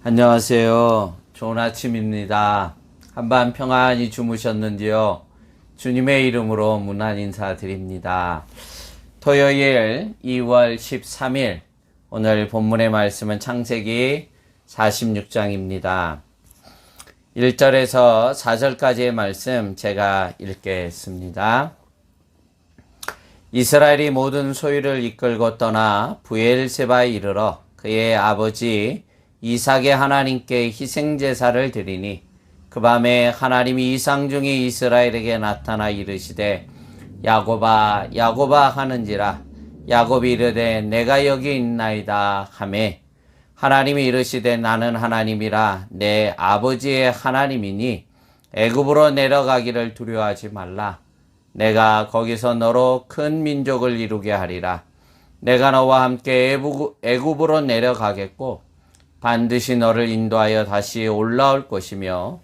안녕하세요. 좋은 아침입니다. 한밤 평안히 주무셨는지요? 주님의 이름으로 문안 인사드립니다. 토요일 2월 13일 오늘 본문의 말씀은 창세기 46장입니다. 1절에서 4절까지의 말씀 제가 읽겠습니다. 이스라엘이 모든 소유를 이끌고 떠나 브엘세바에 이르러 그의 아버지 이삭의 하나님께 희생제사를 드리니 그 밤에 하나님이 이상 중에 이스라엘에게 나타나 이르시되 야곱아 야곱아 하는지라 야곱이 이르되 내가 여기 있나이다 하매 하나님이 이르시되 나는 하나님이라 내 아버지의 하나님이니 애굽으로 내려가기를 두려워하지 말라. 내가 거기서 너로 큰 민족을 이루게 하리라. 내가 너와 함께 애굽으로 내려가겠고 반드시 너를 인도하여 다시 올라올 것이며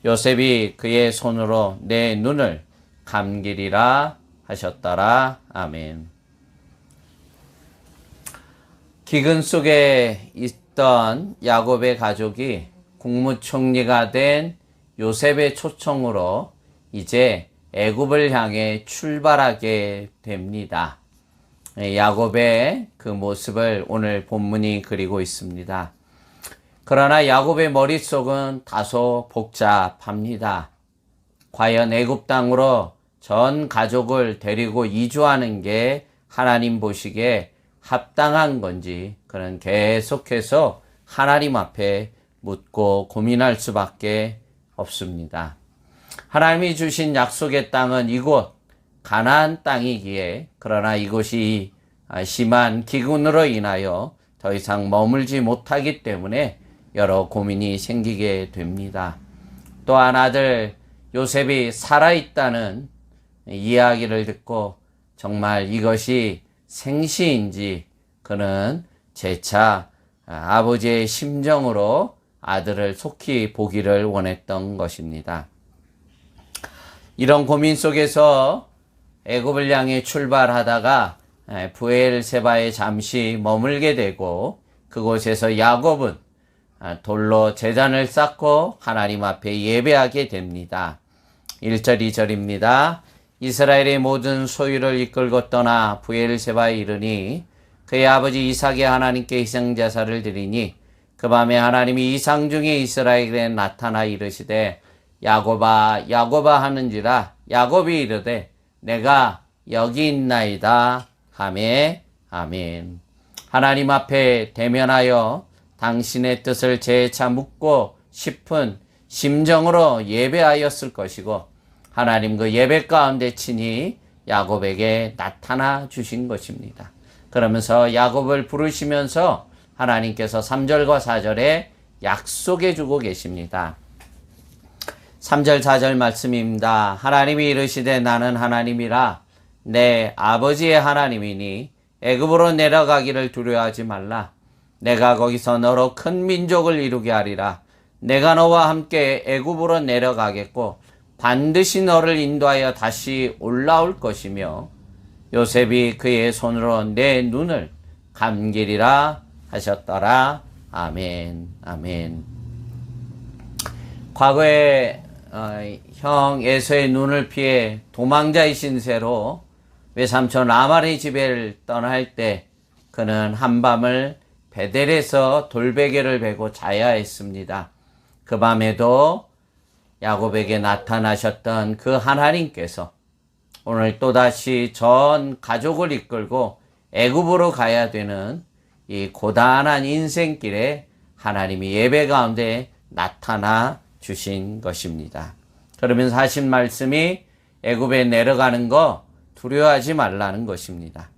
요셉이 그의 손으로 내 눈을 감기리라 하셨더라. 아멘. 기근 속에 있던 야곱의 가족이 국무총리가 된 요셉의 초청으로 이제 애굽을 향해 출발하게 됩니다. 야곱의 그 모습을 오늘 본문이 그리고 있습니다. 그러나 야곱의 머릿속은 다소 복잡합니다. 과연 애굽 땅으로 전 가족을 데리고 이주하는 게 하나님 보시기에 합당한 건지 그는 계속해서 하나님 앞에 묻고 고민할 수밖에 없습니다. 하나님이 주신 약속의 땅은 이곳 가나안 땅이기에 그러나 이곳이 심한 기근으로 인하여 더 이상 머물지 못하기 때문에 여러 고민이 생기게 됩니다. 또한 아들 요셉이 살아있다는 이야기를 듣고 정말 이것이 생시인지 그는 재차 아버지의 심정으로 아들을 속히 보기를 원했던 것입니다. 이런 고민 속에서 애굽을 향해 출발하다가 브엘세바에 잠시 머물게 되고 그곳에서 야곱은 돌로 제단을 쌓고 하나님 앞에 예배하게 됩니다. 1절 2절입니다. 이스라엘의 모든 소유를 이끌고 떠나 브엘세바에 이르니 그의 아버지 이삭의 하나님께 희생제사를 드리니 그 밤에 하나님이 이상 중에 이스라엘에 나타나 이르시되 야곱아 야곱아 하는지라 야곱이 이르되 내가 여기 있나이다 하매 아멘. 하나님 앞에 대면하여 당신의 뜻을 재차 묻고 싶은 심정으로 예배하였을 것이고 하나님 그 예배 가운데 친히 야곱에게 나타나 주신 것입니다. 그러면서 야곱을 부르시면서 하나님께서 3절과 4절에 약속해 주고 계십니다. 3절 4절 말씀입니다. 하나님이 이르시되 나는 하나님이라 내 아버지의 하나님이니 애굽으로 내려가기를 두려워하지 말라. 내가 거기서 너로 큰 민족을 이루게 하리라. 내가 너와 함께 애굽으로 내려가겠고 반드시 너를 인도하여 다시 올라올 것이며 요셉이 그의 손으로 내 눈을 감기리라 하셨더라. 아멘. 아멘. 과거에 형 에서의 눈을 피해 도망자의 신세로 외삼촌 라말의 집에 떠날 때 그는 한밤을 베델에서 돌베개를 베고 자야 했습니다. 그 밤에도 야곱에게 나타나셨던 그 하나님께서 오늘 또다시 전 가족을 이끌고 애굽으로 가야 되는 이 고단한 인생길에 하나님이 예배 가운데 나타나 주신 것입니다. 그러면서 하신 말씀이 애굽에 내려가는 거 두려워하지 말라는 것입니다.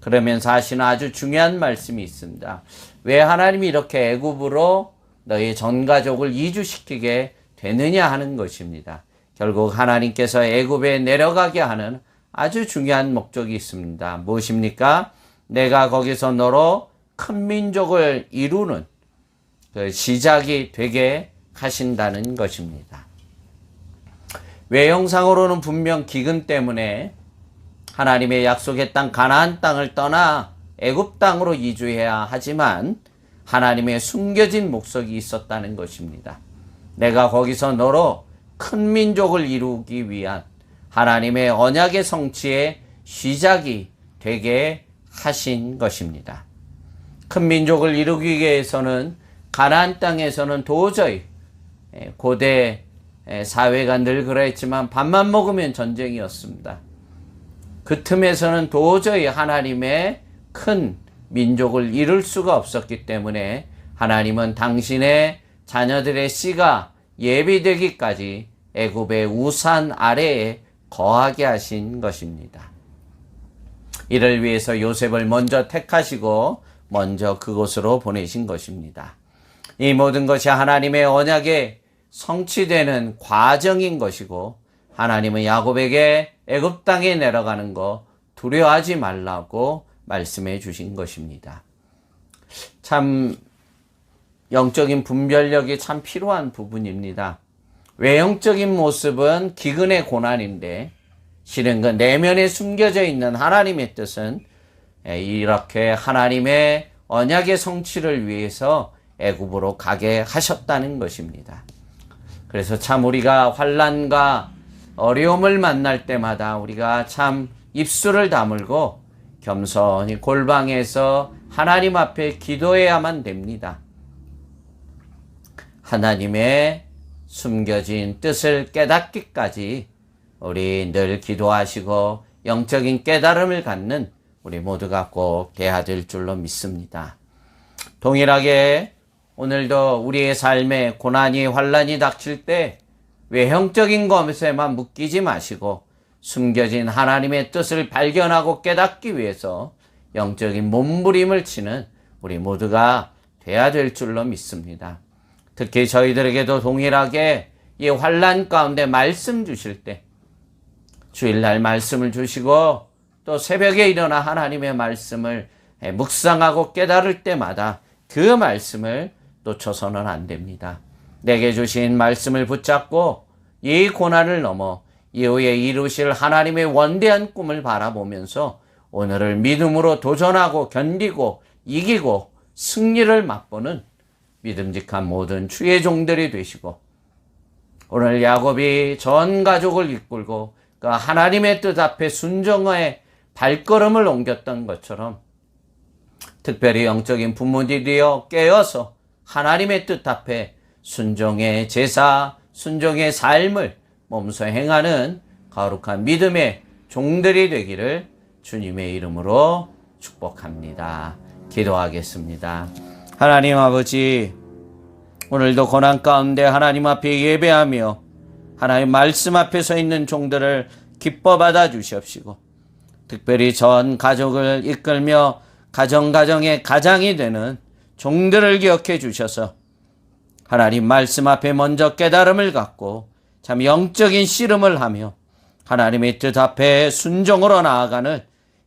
그러면서 하시는 아주 중요한 말씀이 있습니다. 왜 하나님이 이렇게 애굽으로 너희 전 가족을 이주시키게 되느냐 하는 것입니다. 결국 하나님께서 애굽에 내려가게 하는 아주 중요한 목적이 있습니다. 무엇입니까? 내가 거기서 너로 큰 민족을 이루는 그 시작이 되게 하신다는 것입니다. 외형상으로는 분명 기근 때문에 하나님의 약속의 땅 가나안 땅을 떠나 애굽 땅으로 이주해야 하지만 하나님의 숨겨진 목적이 있었다는 것입니다. 내가 거기서 너로 큰 민족을 이루기 위한 하나님의 언약의 성취의 시작이 되게 하신 것입니다. 큰 민족을 이루기 위해서는 가나안 땅에서는 도저히 고대 사회가 늘 그랬지만 밥만 먹으면 전쟁이었습니다. 그 틈에서는 도저히 하나님의 큰 민족을 이룰 수가 없었기 때문에 하나님은 당신의 자녀들의 씨가 예비되기까지 애굽의 우산 아래에 거하게 하신 것입니다. 이를 위해서 요셉을 먼저 택하시고 먼저 그곳으로 보내신 것입니다. 이 모든 것이 하나님의 언약에 성취되는 과정인 것이고 하나님은 야곱에게 애굽 땅에 내려가는 거 두려워하지 말라고 말씀해 주신 것입니다. 참 영적인 분별력이 참 필요한 부분입니다. 외형적인 모습은 기근의 고난인데 실은 그 내면에 숨겨져 있는 하나님의 뜻은 이렇게 하나님의 언약의 성취를 위해서 애굽으로 가게 하셨다는 것입니다. 그래서 참 우리가 환난과 어려움을 만날 때마다 우리가 참 입술을 다물고 겸손히 골방에서 하나님 앞에 기도해야만 됩니다. 하나님의 숨겨진 뜻을 깨닫기까지 우리 늘 기도하시고 영적인 깨달음을 갖는 우리 모두가 꼭 돼야 될 줄로 믿습니다. 동일하게 오늘도 우리의 삶에 고난이 환난이 닥칠 때 외형적인 것에만 묶이지 마시고 숨겨진 하나님의 뜻을 발견하고 깨닫기 위해서 영적인 몸부림을 치는 우리 모두가 돼야 될 줄로 믿습니다. 특히 저희들에게도 동일하게 이 환난 가운데 말씀 주실 때 주일날 말씀을 주시고 또 새벽에 일어나 하나님의 말씀을 묵상하고 깨달을 때마다 그 말씀을 놓쳐서는 안 됩니다. 내게 주신 말씀을 붙잡고 이 고난을 넘어 이후에 이루실 하나님의 원대한 꿈을 바라보면서 오늘을 믿음으로 도전하고 견디고 이기고 승리를 맛보는 믿음직한 모든 주의 종들이 되시고 오늘 야곱이 전 가족을 이끌고 그 하나님의 뜻 앞에 순종의 발걸음을 옮겼던 것처럼 특별히 영적인 부모들이 되어 깨어서 하나님의 뜻 앞에 순종의 제사, 순종의 삶을 몸소 행하는 거룩한 믿음의 종들이 되기를 주님의 이름으로 축복합니다. 기도하겠습니다. 하나님 아버지, 오늘도 고난 가운데 하나님 앞에 예배하며 하나님 말씀 앞에 서 있는 종들을 기뻐 받아 주시옵시고 특별히 전 가족을 이끌며 가정의 가장이 되는 종들을 기억해 주셔서 하나님 말씀 앞에 먼저 깨달음을 갖고 참 영적인 씨름을 하며 하나님의 뜻 앞에 순종으로 나아가는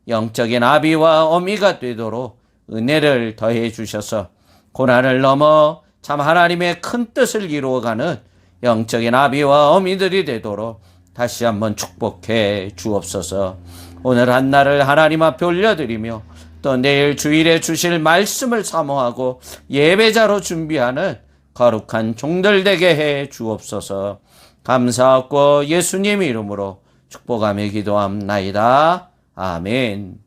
영적인 아비와 어미가 되도록 은혜를 더해 주셔서 고난을 넘어 참 하나님의 큰 뜻을 이루어가는 영적인 아비와 어미들이 되도록 다시 한번 축복해 주옵소서. 오늘 한날을 하나님 앞에 올려드리며 또 내일 주일에 주실 말씀을 사모하고 예배자로 준비하는 거룩한 종들 되게 해 주옵소서. 감사하고 예수님 이름으로 축복하며 기도합나이다. 아멘.